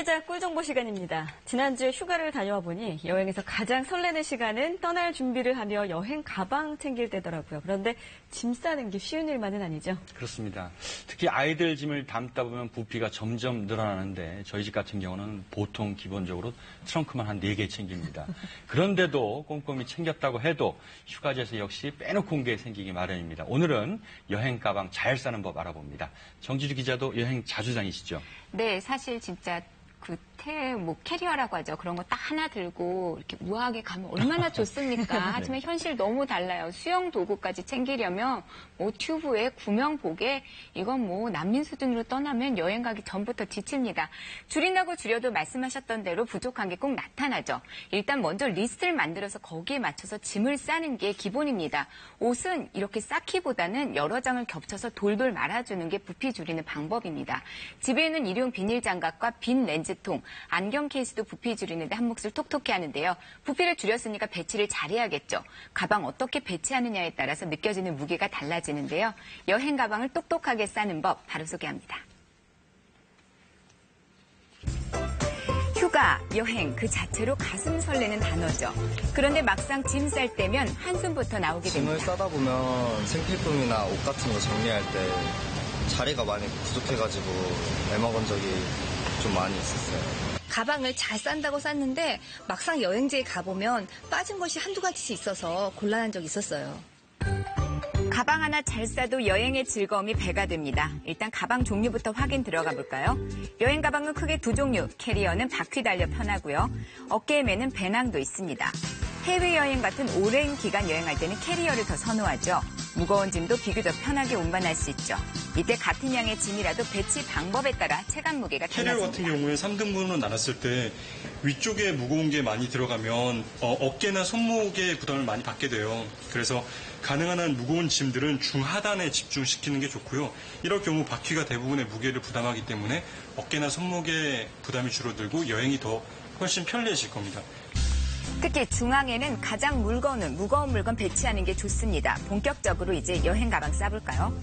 탁기자 꿀정보 시간입니다. 지난주에 휴가를 다녀와 보니 여행에서 가장 설레는 시간은 떠날 준비를 하며 여행 가방 챙길 때더라고요. 그런데 짐 싸는 게 쉬운 일만은 아니죠. 그렇습니다. 특히 아이들 짐을 담다 보면 부피가 점점 늘어나는데 저희 집 같은 경우는 보통 기본적으로 트렁크만 한 4개 챙깁니다. 그런데도 꼼꼼히 챙겼다고 해도 휴가지에서 역시 빼놓고 온 게 생기기 마련입니다. 오늘은 여행 가방 잘 싸는 법 알아봅니다. 정지주 기자도 여행 자주 다니시죠? 네, 사실 진짜 캐리어라고 하죠. 그런 거 딱 하나 들고 이렇게 우아하게 가면 얼마나 좋습니까? 하지만 현실 너무 달라요. 수영 도구까지 챙기려면 튜브에 구명복에 이건 난민 수준으로 떠나면 여행 가기 전부터 지칩니다. 줄인다고 줄여도 말씀하셨던 대로 부족한 게 꼭 나타나죠. 일단 먼저 리스트를 만들어서 거기에 맞춰서 짐을 싸는 게 기본입니다. 옷은 이렇게 쌓기보다는 여러 장을 겹쳐서 돌돌 말아주는 게 부피 줄이는 방법입니다. 집에 있는 일회용 비닐 장갑과 빈 렌즈통, 안경 케이스도 부피 줄이는데 한 몫을 톡톡히 하는데요. 부피를 줄였으니까 배치를 잘해야겠죠. 가방 어떻게 배치하느냐에 따라서 느껴지는 무게가 달라지는데요. 여행 가방을 똑똑하게 싸는 법 바로 소개합니다. 휴가, 여행 그 자체로 가슴 설레는 단어죠. 그런데 막상 짐 쌀 때면 한숨부터 나오게 됩니다. 짐을 싸다 보면 생필품이나 옷 같은 거 정리할 때 자리가 많이 부족해가지고 애먹은 적이 좀 많이 있었어요. 가방을 잘 싼다고 쌌는데 막상 여행지에 가보면 빠진 것이 한두 가지씩 있어서 곤란한 적이 있었어요. 가방 하나 잘 싸도 여행의 즐거움이 배가 됩니다. 일단 가방 종류부터 확인 들어가 볼까요? 여행 가방은 크게 두 종류, 캐리어는 바퀴 달려 편하고요. 어깨에 매는 배낭도 있습니다. 해외여행 같은 오랜 기간 여행할 때는 캐리어를 더 선호하죠. 무거운 짐도 비교적 편하게 운반할 수 있죠. 이때 같은 양의 짐이라도 배치 방법에 따라 체감 무게가 달라집니다. 캐리어 같은 경우에 3등분으로 나눴을 때 위쪽에 무거운 게 많이 들어가면 어깨나 손목에 부담을 많이 받게 돼요. 그래서 가능한 한 무거운 짐들은 중하단에 집중시키는 게 좋고요. 이럴 경우 바퀴가 대부분의 무게를 부담하기 때문에 어깨나 손목에 부담이 줄어들고 여행이 더 훨씬 편리해질 겁니다. 특히 중앙에는 가장 무거운 물건 배치하는 게 좋습니다. 본격적으로 이제 여행 가방 싸볼까요?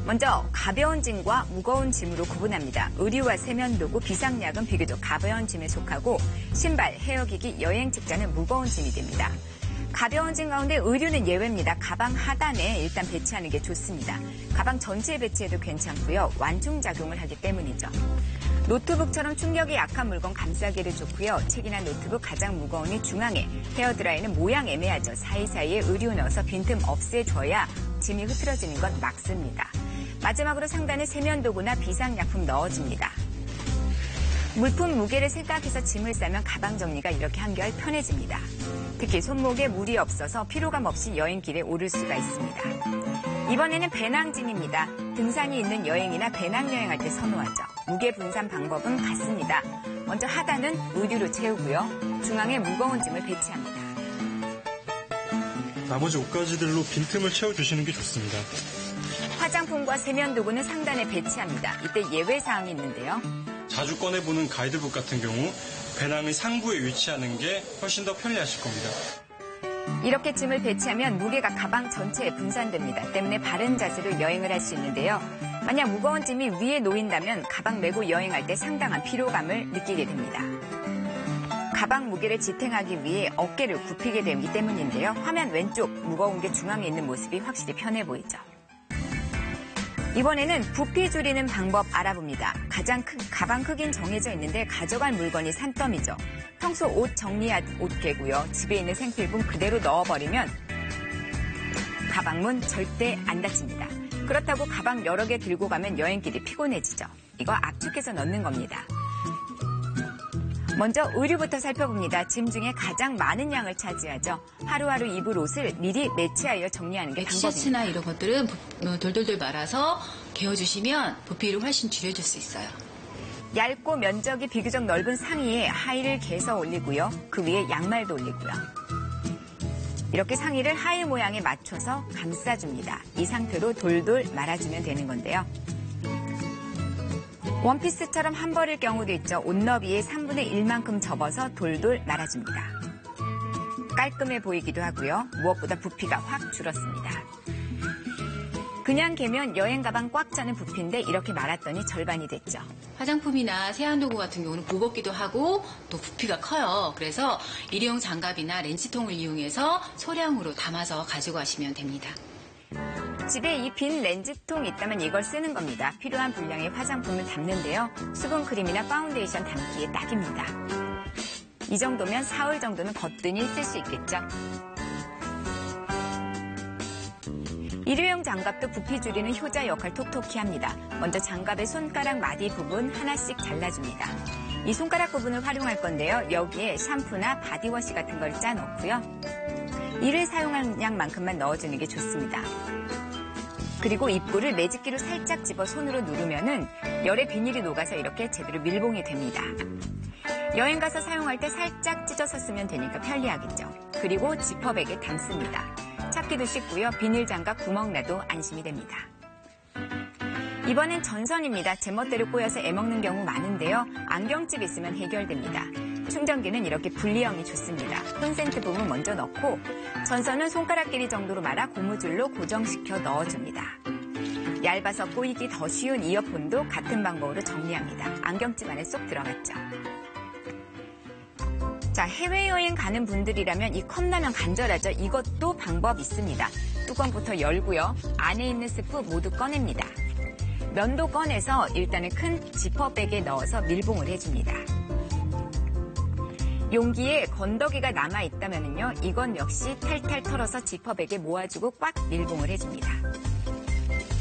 먼저 가벼운 짐과 무거운 짐으로 구분합니다. 의류와 세면도구, 비상약은 비교적 가벼운 짐에 속하고 신발, 헤어기기, 여행 책자는 무거운 짐이 됩니다. 가벼운 짐 가운데 의류는 예외입니다. 가방 하단에 일단 배치하는 게 좋습니다. 가방 전체에 배치해도 괜찮고요. 완충작용을 하기 때문이죠. 노트북처럼 충격이 약한 물건 감싸기를 좋고요. 책이나 노트북 가장 무거우니 중앙에, 헤어드라이는 모양 애매하죠. 사이사이에 의류 넣어서 빈틈 없애줘야 짐이 흐트러지는 건 막습니다. 마지막으로 상단에 세면도구나 비상약품 넣어줍니다. 물품 무게를 생각해서 짐을 싸면 가방 정리가 이렇게 한결 편해집니다. 특히 손목에 물이 없어서 피로감 없이 여행길에 오를 수가 있습니다. 이번에는 배낭짐입니다. 등산이 있는 여행이나 배낭여행할 때 선호하죠. 무게 분산 방법은 같습니다. 먼저 하단은 의류로 채우고요. 중앙에 무거운 짐을 배치합니다. 나머지 옷가지들로 빈틈을 채워주시는 게 좋습니다. 화장품과 세면도구는 상단에 배치합니다. 이때 예외사항이 있는데요. 자주 꺼내보는 가이드북 같은 경우 배낭의 상부에 위치하는 게 훨씬 더 편리하실 겁니다. 이렇게 짐을 배치하면 무게가 가방 전체에 분산됩니다. 때문에 바른 자세로 여행을 할 수 있는데요. 만약 무거운 짐이 위에 놓인다면 가방 메고 여행할 때 상당한 피로감을 느끼게 됩니다. 가방 무게를 지탱하기 위해 어깨를 굽히게 되기 때문인데요. 화면 왼쪽 무거운 게 중앙에 있는 모습이 확실히 편해 보이죠. 이번에는 부피 줄이는 방법 알아봅니다. 가장 큰 가방 크기는 정해져 있는데 가져갈 물건이 산더미죠. 평소 옷 정리한 옷개고요. 집에 있는 생필품 그대로 넣어버리면 가방문 절대 안 닫힙니다. 그렇다고 가방 여러 개 들고 가면 여행길이 피곤해지죠. 이거 압축해서 넣는 겁니다. 먼저 의류부터 살펴봅니다. 짐 중에 가장 많은 양을 차지하죠. 하루하루 입을 옷을 미리 매치하여 정리하는 게 방법입니다. 엑시스나 이런 것들은 돌돌돌 말아서 개어주시면 부피를 훨씬 줄여줄 수 있어요. 얇고 면적이 비교적 넓은 상의에 하의를 개서 올리고요. 그 위에 양말도 올리고요. 이렇게 상의를 하의 모양에 맞춰서 감싸줍니다. 이 상태로 돌돌 말아주면 되는 건데요. 원피스처럼 한 벌일 경우도 있죠. 옷너비의 3분의 1만큼 접어서 돌돌 말아줍니다. 깔끔해 보이기도 하고요. 무엇보다 부피가 확 줄었습니다. 그냥 개면 여행 가방 꽉 차는 부피인데 이렇게 말았더니 절반이 됐죠. 화장품이나 세안도구 같은 경우는 무겁기도 하고 또 부피가 커요. 그래서 일회용 장갑이나 렌치통을 이용해서 소량으로 담아서 가지고 가시면 됩니다. 집에 이 빈 렌즈통 있다면 이걸 쓰는 겁니다. 필요한 분량의 화장품을 담는데요. 수분크림이나 파운데이션 담기에 딱입니다. 이 정도면 사흘 정도는 거뜬히 쓸 수 있겠죠. 일회용 장갑도 부피 줄이는 효자 역할 톡톡히 합니다. 먼저 장갑의 손가락 마디 부분 하나씩 잘라줍니다. 이 손가락 부분을 활용할 건데요. 여기에 샴푸나 바디워시 같은 걸 짜 넣고요. 이를 사용할 양만큼만 넣어주는 게 좋습니다. 그리고 입구를 매직기로 살짝 집어 손으로 누르면은 열에 비닐이 녹아서 이렇게 제대로 밀봉이 됩니다. 여행 가서 사용할 때 살짝 찢어서 쓰면 되니까 편리하겠죠. 그리고 지퍼백에 담습니다. 찾기도 쉽고요. 비닐 장갑 구멍 나도 안심이 됩니다. 이번엔 전선입니다. 제멋대로 꼬여서 애먹는 경우 많은데요. 안경집 있으면 해결됩니다. 충전기는 이렇게 분리형이 좋습니다. 콘센트 부분 먼저 넣고 전선은 손가락 길이 정도로 말아 고무줄로 고정시켜 넣어줍니다. 얇아서 꼬이기 더 쉬운 이어폰도 같은 방법으로 정리합니다. 안경집 안에 쏙 들어갔죠. 자, 해외여행 가는 분들이라면 이 컵라면 간절하죠. 이것도 방법 있습니다. 뚜껑부터 열고요. 안에 있는 스프 모두 꺼냅니다. 면도 꺼내서 일단은 큰 지퍼백에 넣어서 밀봉을 해줍니다. 용기에 건더기가 남아있다면요. 이건 역시 탈탈 털어서 지퍼백에 모아주고 꽉 밀봉을 해줍니다.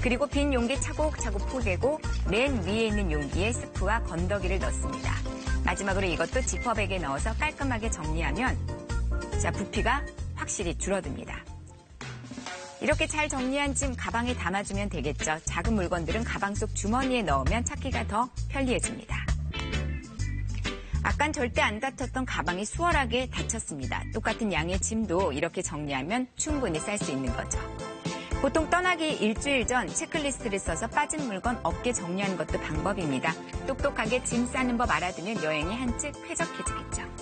그리고 빈 용기 차곡차곡 포개고 맨 위에 있는 용기에 스프와 건더기를 넣습니다. 마지막으로 이것도 지퍼백에 넣어서 깔끔하게 정리하면 자, 부피가 확실히 줄어듭니다. 이렇게 잘 정리한 짐 가방에 담아주면 되겠죠. 작은 물건들은 가방 속 주머니에 넣으면 찾기가 더 편리해집니다. 아깐 절대 안 닫혔던 가방이 수월하게 닫혔습니다. 똑같은 양의 짐도 이렇게 정리하면 충분히 쌀 수 있는 거죠. 보통 떠나기 일주일 전 체크리스트를 써서 빠진 물건 없게 정리하는 것도 방법입니다. 똑똑하게 짐 싸는 법 알아두면 여행이 한층 쾌적해지겠죠.